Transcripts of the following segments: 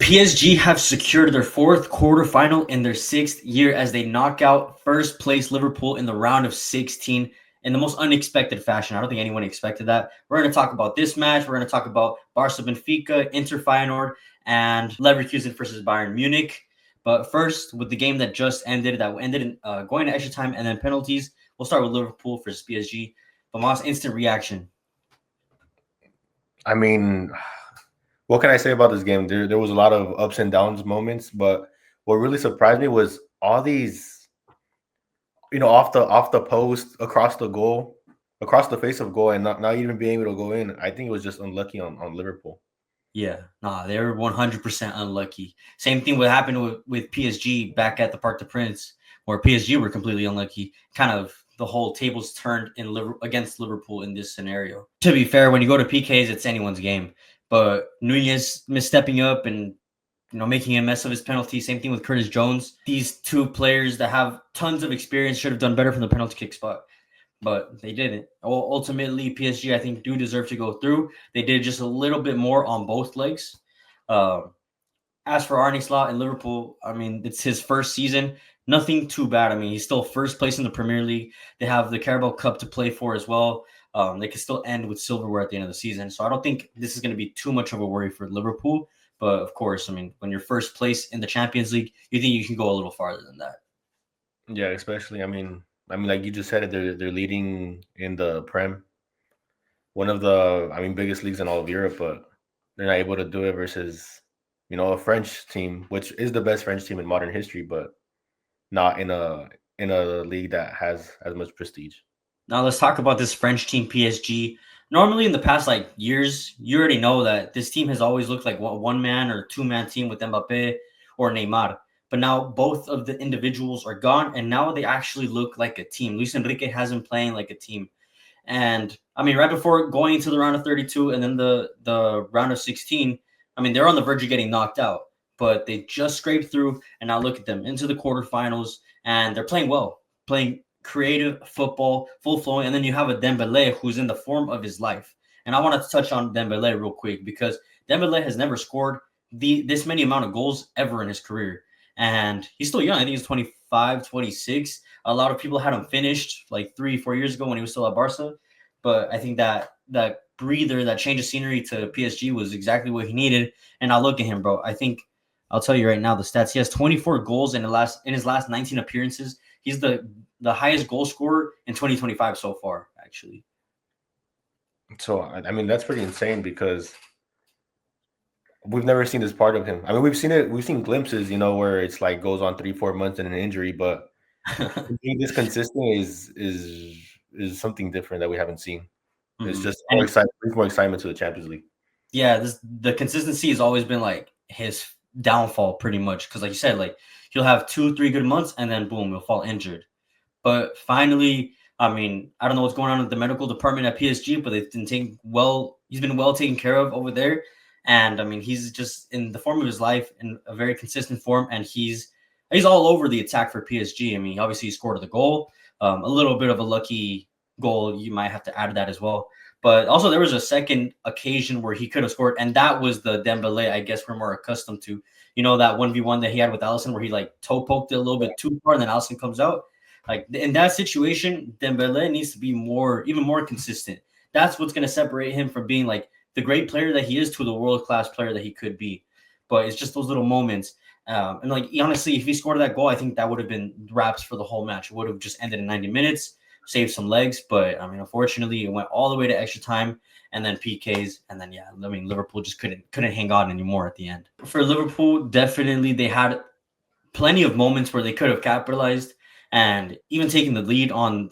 PSG have secured their fourth quarterfinal in their sixth year as they knock out first place Liverpool in the round of 16 in the most unexpected fashion. I don't think anyone expected that. We're going to talk about this match. We're going to talk about Barca Benfica, Inter Feyenoord, and Leverkusen versus Bayern Munich. But first, with the game that just ended, in going to extra time and then penalties, we'll start with Liverpool versus PSG. Tomas, instant reaction. I mean, what can I say about this game? There was a lot of ups and downs moments, but what really surprised me was all these, off the post, across the goal, across the face of goal, and not even being able to go in. I think it was just unlucky on Liverpool. Yeah, they were 100% unlucky. Same thing what happened with PSG back at the Parc des Princes, where PSG were completely unlucky. Kind of the whole tables turned against Liverpool in this scenario. To be fair, when you go to PKs, it's anyone's game. But Nunez misstepping up and making a mess of his penalty. Same thing with Curtis Jones. These two players that have tons of experience should have done better from the penalty kick spot, but they didn't. Ultimately, PSG, I think, do deserve to go through. They did just a little bit more on both legs. As for Arne Slot in Liverpool, I mean, it's his first season. Nothing too bad. I mean, he's still first place in the Premier League. They have the Carabao Cup to play for as well. They can still end with silverware at the end of the season. So I don't think this is going to be too much of a worry for Liverpool. But of course, I mean, when you're first place in the Champions League, you think you can go a little farther than that. Yeah, especially, I mean, like you just said it, they're leading in the Prem, one of the, biggest leagues in all of Europe, but they're not able to do it versus, a French team, which is the best French team in modern history, but not in a league that has as much prestige. Now let's talk about this French team, PSG. Normally in the past years, you already know that this team has always looked like one man or two man team with Mbappe or Neymar. But now both of the individuals are gone, and now they actually look like a team. Luis Enrique has them playing like a team. And I mean, right before going into the round of 32 and then the round of 16, I mean, they're on the verge of getting knocked out, but they just scraped through, and now look at them into the quarterfinals, and they're playing well, playing creative football, full flowing. And then you have a Dembele who's in the form of his life. And I want to touch on Dembele real quick because Dembele has never scored this many amount of goals ever in his career. And he's still young. I think he's 25, 26. A lot of people had him finished like 3-4 years ago when he was still at Barca. But I think that breather, that change of scenery to PSG was exactly what he needed. And now look at him, bro. I think I'll tell you right now the stats. He has 24 goals in his last 19 appearances. He's the highest goal scorer in 2025 so far, actually. So, I mean, that's pretty insane because we've never seen this part of him. I mean, we've seen glimpses, where it's like goes on 3-4 months and an injury, but being this consistent is something different that we haven't seen. Mm-hmm. It's just more excitement to the Champions League. Yeah, the consistency has always been like his downfall pretty much because like you said, like he'll have 2-3 good months and then boom, he'll fall injured. But finally, I mean, I don't know what's going on with the medical department at PSG, but he's been well taken care of over there. And I mean, he's just in the form of his life in a very consistent form, and he's all over the attack for PSG. I mean, obviously he scored the goal, a little bit of a lucky goal. You might have to add that as well. But also there was a second occasion where he could have scored, and that was the Dembele, I guess we're more accustomed to. That 1v1 that he had with Alisson where he like toe poked it a little bit too far and then Alisson comes out. Like in that situation, Dembele needs to be even more consistent. That's what's going to separate him from being like the great player that he is to the world-class player that he could be. But it's just those little moments. And like, honestly, if he scored that goal, I think that would have been wraps for the whole match. It would have just ended in 90 minutes, saved some legs. But I mean, unfortunately, it went all the way to extra time and then PKs. And then, yeah, I mean, Liverpool just couldn't hang on anymore at the end. For Liverpool, definitely they had plenty of moments where they could have capitalized and even taking the lead on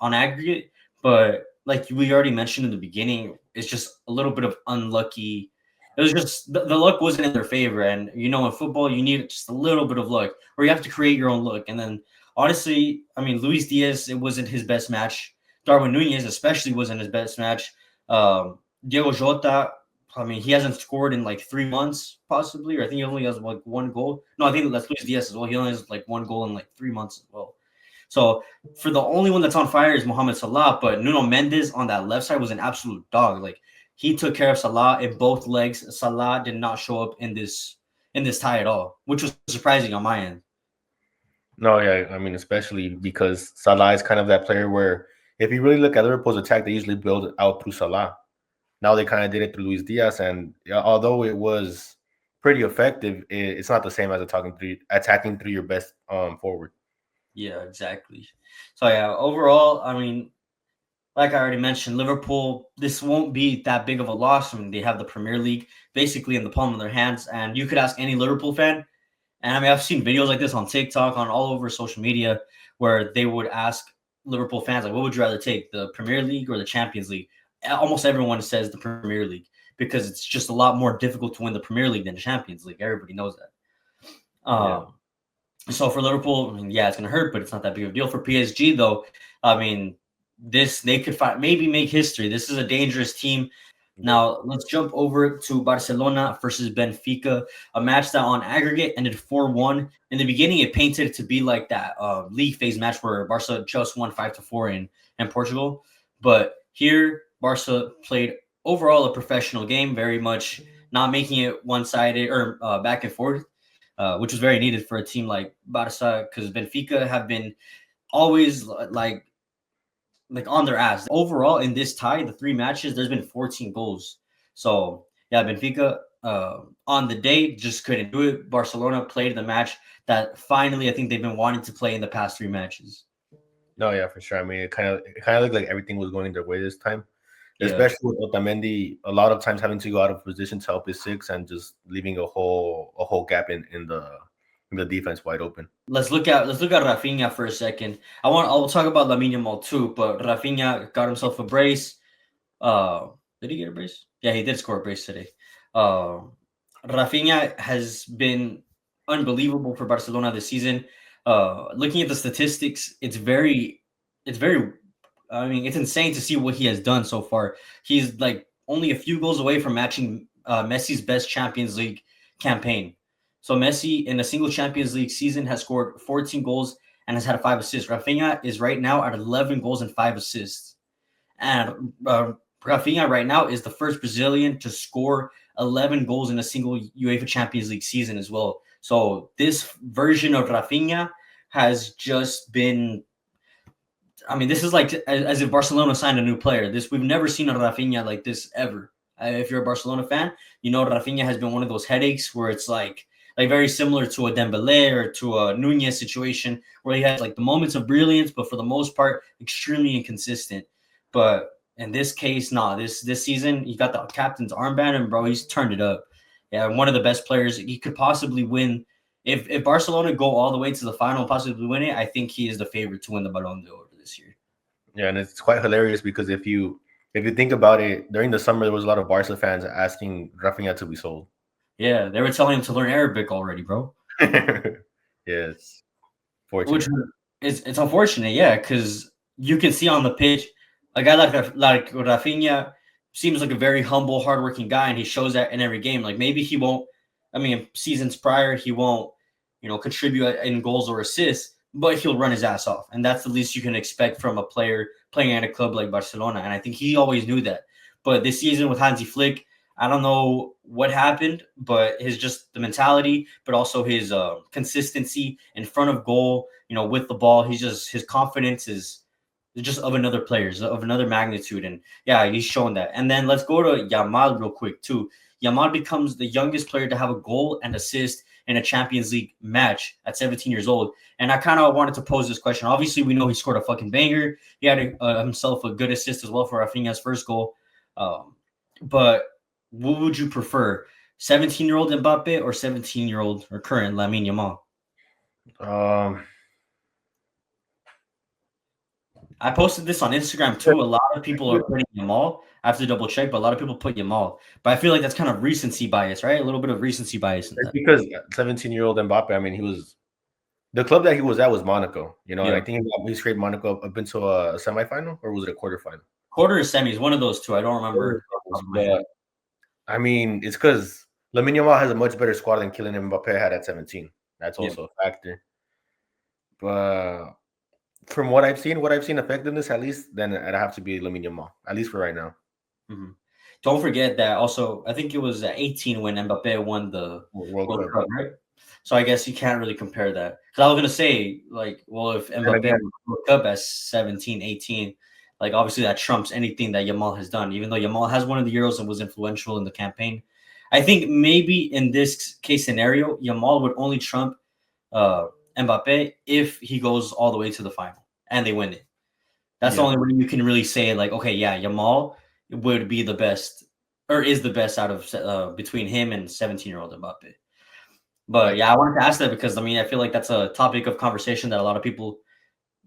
aggregate. But like we already mentioned in the beginning, it's just a little bit of unlucky. It was just the luck wasn't in their favor. And, in football, you need just a little bit of luck or you have to create your own luck. And then, honestly, I mean, Luis Diaz, it wasn't his best match. Darwin Nunez especially wasn't his best match. Diego Jota, I mean, he hasn't scored in like 3 months, possibly, or I think he only has like one goal. No, I think that's Luis Diaz as well. He only has like one goal in like 3 months as well. So for the only one that's on fire is Mohamed Salah, but Nuno Mendes on that left side was an absolute dog. Like he took care of Salah in both legs. Salah did not show up in this in this tie at all, which was surprising on my end. No, yeah, I mean, especially because Salah is kind of that player where if you really look at Liverpool's attack, they usually build out through Salah. Now they kind of did it through Luis Diaz, and although it was pretty effective, it's not the same as attacking through your best forward. Yeah, exactly. So yeah, overall, I mean, like I already mentioned, Liverpool, this won't be that big of a loss. I mean, they have the Premier League basically in the palm of their hands, and you could ask any Liverpool fan. And I mean, I've seen videos like this on TikTok, on all over social media, where they would ask Liverpool fans, like, what would you rather take, the Premier League or the Champions League? Almost everyone says the Premier League because it's just a lot more difficult to win the Premier League than the Champions League. Everybody knows that. Yeah. So for Liverpool, I mean, yeah, it's going to hurt, but it's not that big of a deal. For PSG, though, I mean, they could maybe make history. This is a dangerous team. Now, let's jump over to Barcelona versus Benfica, a match that on aggregate ended 4-1. In the beginning, it painted to be like that league phase match where Barca just won 5-4 in Portugal. But here, Barca played overall a professional game, very much not making it one-sided or back and forth, which was very needed for a team like Barca because Benfica have been always like on their ass. Overall, in this tie, the 3 matches, there's been 14 goals. So yeah, Benfica on the day just couldn't do it. Barcelona played the match that finally I think they've been wanting to play in the past 3 matches. No, yeah, for sure. I mean, it kind of looked like everything was going their way this time, Yeah. especially with Otamendi. A lot of times having to go out of position to help his six and just leaving a whole gap in the defense wide open. Let's look at Rafinha for a second. I'll talk about Lamine Yamal too, but Rafinha got himself a brace. Did he get a brace? Yeah, he did score a brace today. Rafinha has been unbelievable for Barcelona this season. Looking at the statistics, it's very, I mean, it's insane to see what he has done so far. He's like only a few goals away from matching Messi's best Champions League campaign. So Messi in a single Champions League season has scored 14 goals and has had 5 assists. Rafinha is right now at 11 goals and 5 assists. And Rafinha right now is the first Brazilian to score 11 goals in a single UEFA Champions League season as well. So this version of Rafinha has just been, I mean, this is like as if Barcelona signed a new player. We've never seen a Rafinha like this ever. If you're a Barcelona fan, you know Rafinha has been one of those headaches where it's like very similar to a Dembele or to a Nunez situation where he has like the moments of brilliance, but for the most part, extremely inconsistent. But in this case, this season, he got the captain's armband, and bro, he's turned it up. Yeah, one of the best players. He could possibly win. If Barcelona go all the way to the final, possibly win it, I think he is the favorite to win the Ballon d'Or this year. Yeah, and it's quite hilarious because if you think about it, during the summer there was a lot of Barca fans asking Rafinha to be sold. Yeah, they were telling him to learn Arabic already, bro. Yes, fortunate. It's unfortunate, yeah, because you can see on the pitch a guy like Rafinha seems like a very humble, hardworking guy, and he shows that in every game. Like maybe he won't. I mean, seasons prior he won't, contribute in goals or assists, but he'll run his ass off, and that's the least you can expect from a player playing at a club like Barcelona. And I think he always knew that. But this season with Hansi Flick, I don't know what happened, but the mentality, but also his consistency in front of goal, with the ball. His confidence is just of another player's of another magnitude. And yeah, he's shown that. And then let's go to Yamal real quick too. Yamal becomes the youngest player to have a goal and assist in a Champions League match at 17 years old. And I kind of wanted to pose this question. Obviously, we know he scored a fucking banger. He had himself a good assist as well for Rafinha's first goal. But what would you prefer, 17-year-old Mbappe or 17-year-old or current Lamine Yamal? I posted this on Instagram too. A lot of people are putting Yamal. I have to double check, but a lot of people put Yamal. But I feel like that's kind of recency bias, right? A little bit of recency bias in It's that. because 17-year-old Mbappe. I mean, the club that he was at was Monaco. And I think he scraped Monaco up into a semifinal, or was it a quarterfinal? Quarter or semis, one of those two. I don't remember. But I mean, it's because Lamine Yamal has a much better squad than Kylian Mbappe had at 17. That's also a factor. But from what I've seen effectiveness at least, then I'd have to be Lamine Yamal, at least for right now. Mm-hmm. don't forget that also, I think it was 18 when Mbappe won the World World Cup. Cup, right? So I guess you can't really compare that. Because I was going to say, like, well, if And Mbappe again, won the World Cup at 17, 18, like, obviously that trumps anything that Yamal has done, even though Yamal has won the Euros and was influential in the campaign. I think maybe in this case scenario, Yamal would only trump uh, Mbappe if he goes all the way to the final and they win it. That's the yeah, only way you can really say like, okay, yeah, Yamal would be the best or is the best out of between him and 17-year-old Mbappe. I, But yeah, I wanted to ask that because I mean, I feel like that's a topic of conversation that a lot of people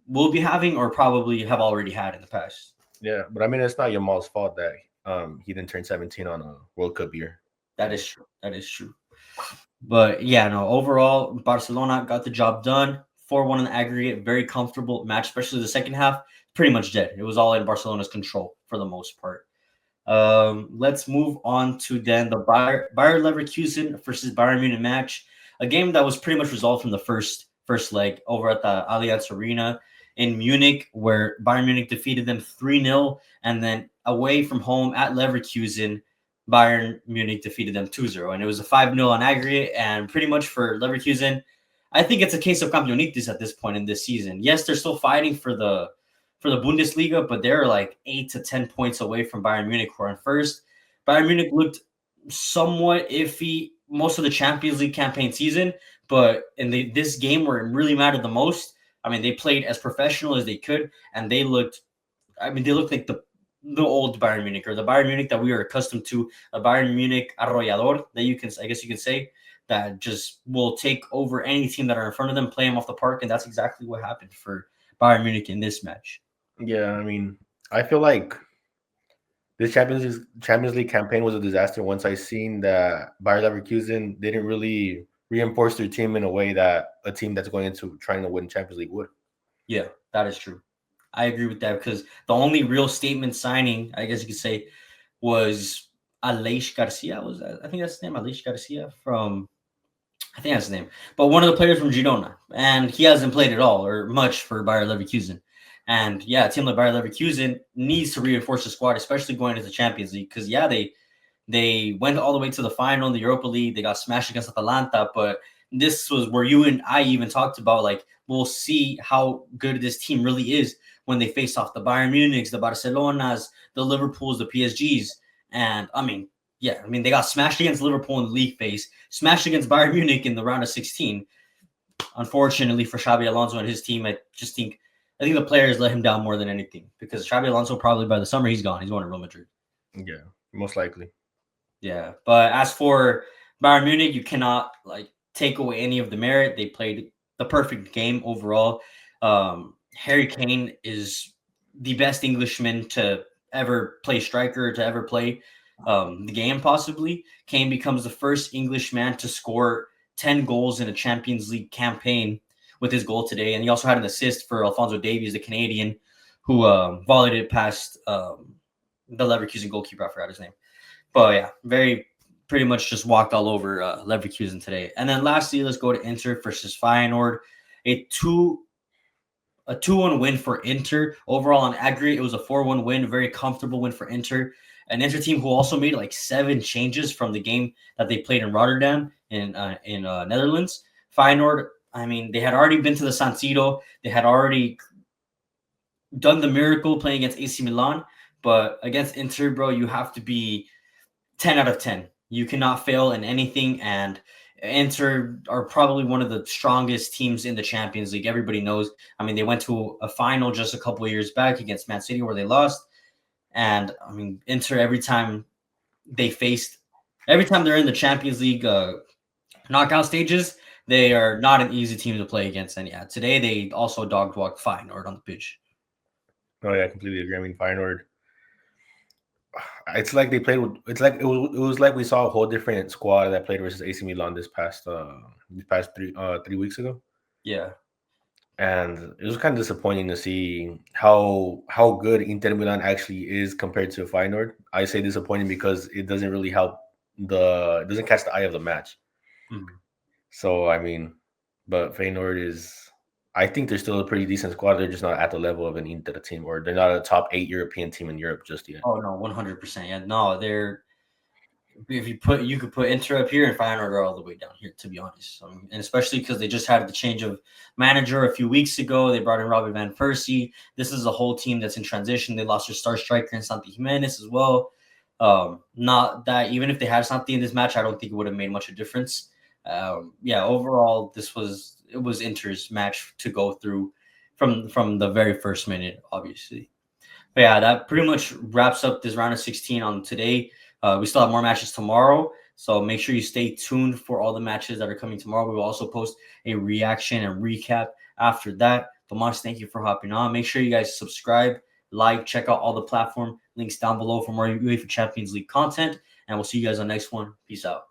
will be having or probably have already had in the past. yeah. But I mean, it's not Yamal's fault that he didn't turn 17 on a World Cup year. That is true. That is true. But yeah, no, overall, Barcelona got the job done. 4-1 in the aggregate, very comfortable match, especially the second half. Pretty much dead. It was all in Barcelona's control for the most part. Let's move on to then the Bayer Leverkusen versus Bayern Munich match, a game that was pretty much resolved from the first leg over at the Allianz Arena in Munich, where Bayern Munich defeated them 3-0, and then away from home at Leverkusen, Bayern Munich defeated them 2-0, and it was a 5-0 on aggregate, and pretty much for Leverkusen, I think it's a case of campeonitis at this point in this season. Yes, they're still fighting for the Bundesliga, but they're like 8 to 10 points away from Bayern Munich, who are in first. Bayern Munich looked somewhat iffy most of the Champions League campaign season, but in this game where it really mattered the most, I mean, they played as professional as they could, and they looked. I mean, they looked like the old Bayern Munich or the Bayern Munich that we are accustomed to, a Bayern Munich arrollador that you can, I guess you can say, that just will take over any team that are in front of them, play them off the park, and that's exactly what happened for Bayern Munich in this match. Yeah, I mean, I feel like this Champions League campaign was a disaster. Once I seen that Bayer Leverkusen didn't really reinforce their team in a way that a team that's going into trying to win Champions League would. Yeah, that is true. I agree with that because the only real statement signing, I guess you could say, was Aleix Garcia. I think that's his name, Aleix Garcia from I think that's his name. But one of the players from Girona, and he hasn't played at all or much for Bayer Leverkusen. And yeah, a team like Bayer Leverkusen needs to reinforce the squad, especially going into the Champions League. Because yeah, they went all the way to the final in the Europa League. They got smashed against Atalanta, but this was where you and I even talked about like we'll see how good this team really is when they face off the Bayern Munichs, the Barcelonas, the Liverpools, the PSGs. And I mean, yeah, I mean they got smashed against Liverpool in the league phase, smashed against Bayern Munich in the round of 16. Unfortunately for Xabi Alonso and his team, I think the players let him down more than anything because Xabi Alonso probably by the summer he's gone. He's going to Real Madrid. Yeah, most likely. Yeah, but as for Bayern Munich, you cannot like take away any of the merit. They played the perfect game overall. Harry Kane is the best Englishman to ever play striker, to ever play the game. Possibly, Kane becomes the first Englishman to score 10 goals in a Champions League campaign with his goal today, and he also had an assist for Alphonso Davies, the Canadian, who volleyed it past the Leverkusen goalkeeper. I forgot his name. But yeah, very pretty much just walked all over Leverkusen today. And then lastly, let's go to Inter versus Feyenoord. A 2-1 win for Inter. Overall on aggregate, it was a 4-1 win, a very comfortable win for Inter. An Inter team who also made like 7 changes from the game that they played in Rotterdam in Netherlands. Feyenoord, I mean, they had already been to the San Siro. They had already done the miracle playing against AC Milan. But against Inter, bro, you have to be 10 out of 10. You cannot fail in anything. And Inter are probably one of the strongest teams in the Champions League. Everybody knows. I mean, they went to a final just a couple of years back against Man City where they lost. And I mean, Inter, every time they're in the Champions League knockout stages, they are not an easy team to play against. And yeah, today they also dog walked Feyenoord on the pitch. Oh yeah, I completely agree. I mean, Feyenoord. It's like they played with. It's like it was like we saw a whole different squad that played versus AC Milan this past 3 weeks ago. Yeah. And it was kind of disappointing to see how good Inter Milan actually is compared to Feyenoord. I say disappointing because it doesn't really help it doesn't catch the eye of the match. Mm-hmm. So I mean, but Feyenoord is I think they're still a pretty decent squad. They're just not at the level of an Inter team, or they're not a top 8 European team in Europe just yet. Oh no, 100%. Yeah, no, they're if you could put Inter up here and Feyenoord are all the way down here, to be honest. And especially because they just had the change of manager a few weeks ago. They brought in Robbie Van Persie. This is a whole team that's in transition. They lost their star striker in Santi Jimenez as well. Not that even if they had Santi in this match, I don't think it would have made much of a difference. Yeah, overall, it was Inter's match to go through from the very first minute, obviously. But yeah, that pretty much wraps up this round of 16 on today. We still have more matches tomorrow, so make sure you stay tuned for all the matches that are coming tomorrow. We will also post a reaction and recap after that. Tomas, thank you for hopping on. Make sure you guys subscribe, like, check out all the platform links down below for more UEFA Champions League content, and we'll see you guys on the next one. Peace out.